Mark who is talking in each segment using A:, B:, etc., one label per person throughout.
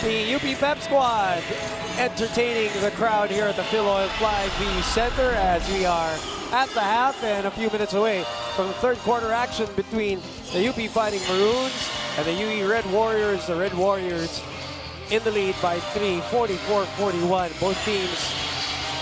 A: the UP Pep squad entertaining the crowd here at the Phil Oil Flying V Center as we are at the half and a few minutes away from the third quarter action between the UP Fighting Maroons and the UE Red Warriors. The Red Warriors in the lead by 3, 44-41. Both teams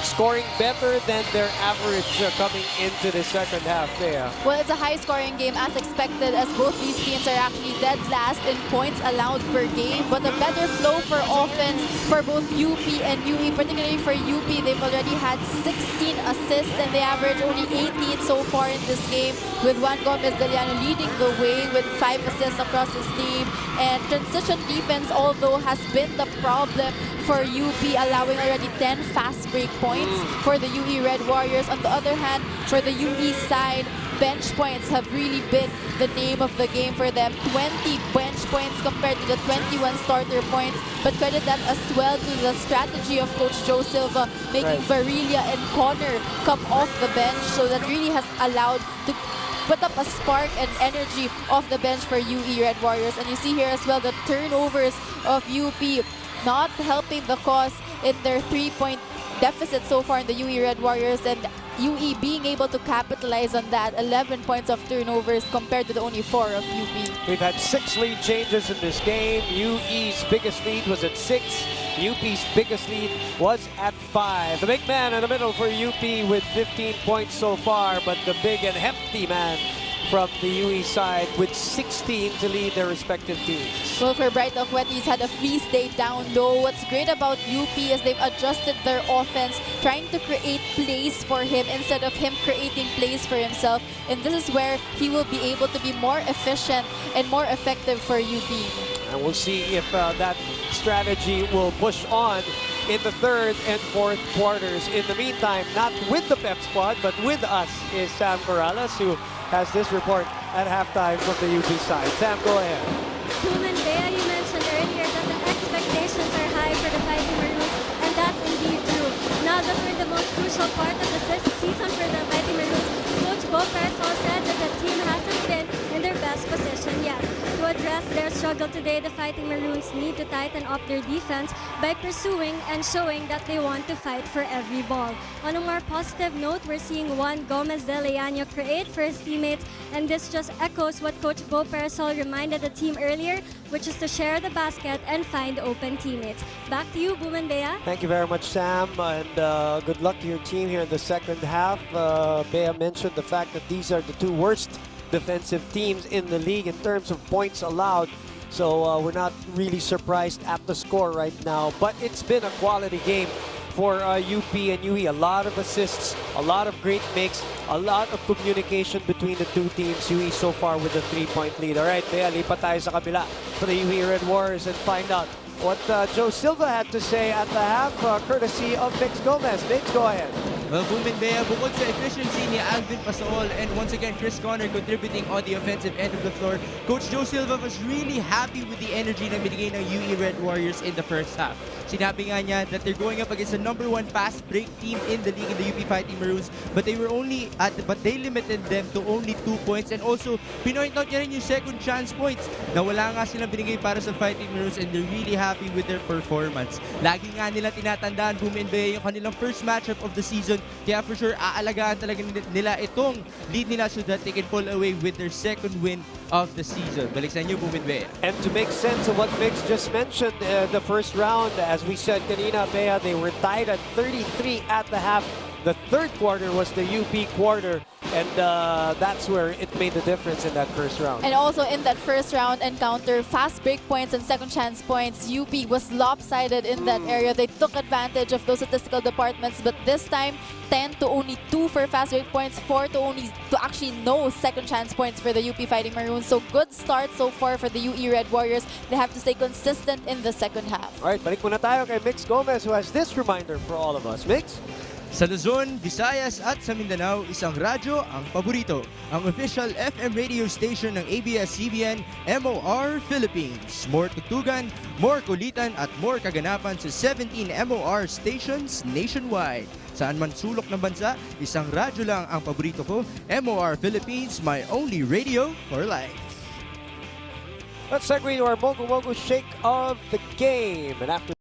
A: scoring better than their average coming into the second half there.
B: Well, it's a high-scoring game as expected, as both these teams are actually dead last in points allowed per game. But a better flow for offense for both UP and UE, particularly for UP. They've already had 16 assists and they average only 18 so far in this game, with Juan Gomez Deliano leading the way with 5 assists across his team. And transition defense, although, has been the problem for UP, allowing already 10 fast break points for the UE Red Warriors. On the other hand, for the UE side, bench points have really been the name of the game for them. 20 bench points compared to the 21 starter points. But credit that as well to the strategy of Coach Joe Silva, making Varilla and Connor come off the bench. So that really has allowed to put up a spark and energy off the bench for UE Red Warriors. And you see here as well the turnovers of UP not helping the cause in their 3-point deficit so far in the UE Red Warriors, and UE being able to capitalize on that. 11 points of turnovers compared to the only 4 of UP.
A: We've had 6 lead changes in this game. UE's biggest lead was at 6. UP's biggest lead was at 5. The big man in the middle for UP with 15 points so far, but the big and hefty man from the UE side with 16 to lead their respective teams.
B: Well, for Bright Okwet, he's had a feast day down low. What's great about UP is they've adjusted their offense, trying to create plays for him instead of him creating plays for himself. And this is where he will be able to be more efficient and more effective for UP.
A: And we'll see if that strategy will push on in the third and fourth quarters. In the meantime, not with the Pep squad, but with us is Sam Corrales, who has this report at halftime from the UP side. Sam, go ahead.
C: Boom and Bea, you mentioned earlier that the expectations are high for the Fighting Maroons, and that's indeed true. Now that we're the most crucial part of the season for the Fighting Maroons, Coach Bo Persol said that the team hasn't been in their best position yet. To address their struggle today, the Fighting Maroons need to tighten up their defense by pursuing and showing that they want to fight for every ball. On a more positive note, we're seeing Juan Gomez Deliano create for his teammates, and this just echoes what Coach Bo Persol reminded the team earlier, which is to share the basket and find open teammates. Back to you, Boom and Bea.
A: Thank you very much, Sam, and good luck to your team here in the second half. Bea mentioned the fact that these are the 2 worst defensive teams in the league in terms of points allowed. So we're not really surprised at the score right now, but it's been a quality game for UP and UE. A lot of assists, a lot of great makes, a lot of communication between the 2 teams. UE so far with a 3-point lead. All right, Bea, lipat tayo sa kabila for the UE Red Warriors and find out what Joe Silva had to say at the half, courtesy of Mix Gomez. Mix, go ahead.
D: Well, Boom and Bea, bukod sa efficiency ni Alvin Pasaol and once again Chris Connor contributing on the offensive end of the floor, Coach Joe Silva was really happy with the energy na binigay ng UE Red Warriors in the first half. Sinabi nga niya that they're going up against the #1 fast break team in the league, in the UP Fighting Maroons, but they limited them to only 2 points, and also pinoint out niya rin yung second chance points na wala nga silang binigay para sa Fighting Maroons, and they're really happy with their performance. Lagi nga nila tinatandaan, Boom and Bea, yung kanilang first matchup of the season, kaya for sure aalagaan talaga nila itong lead nila so that they can pull away with their second win of the season. Balik sa inyo, Boom and Bea.
A: And to make sense of what Mix just mentioned, the first round, as we said kanina, Bea, they were tied at 33 at the half. The third quarter was the UP quarter, and that's where it made the difference in that first round.
B: And also in that first round encounter, fast break points and second chance points, UP was lopsided in that area. They took advantage of those statistical departments, but this time 10 to only 2 for fast break points, 4 to actually no second chance points for the UP Fighting Maroons. So good start so far for the UE Red Warriors. They have to stay consistent in the second half.
A: All right, balik muna tayo kay Mix Gomez, who has this reminder for all of us. Mix?
D: Sa Luzon, Visayas at sa Mindanao, isang radyo ang paborito. Ang official FM radio station ng ABS-CBN, MOR Philippines. More tugtugan, more kulitan at more kaganapan sa 17 MOR stations nationwide. Saan man sulok ng bansa, isang radyo lang ang paborito ko. MOR Philippines, my only radio for life.
A: Let's segue to our Mogu Mogu Shake of the Game. And after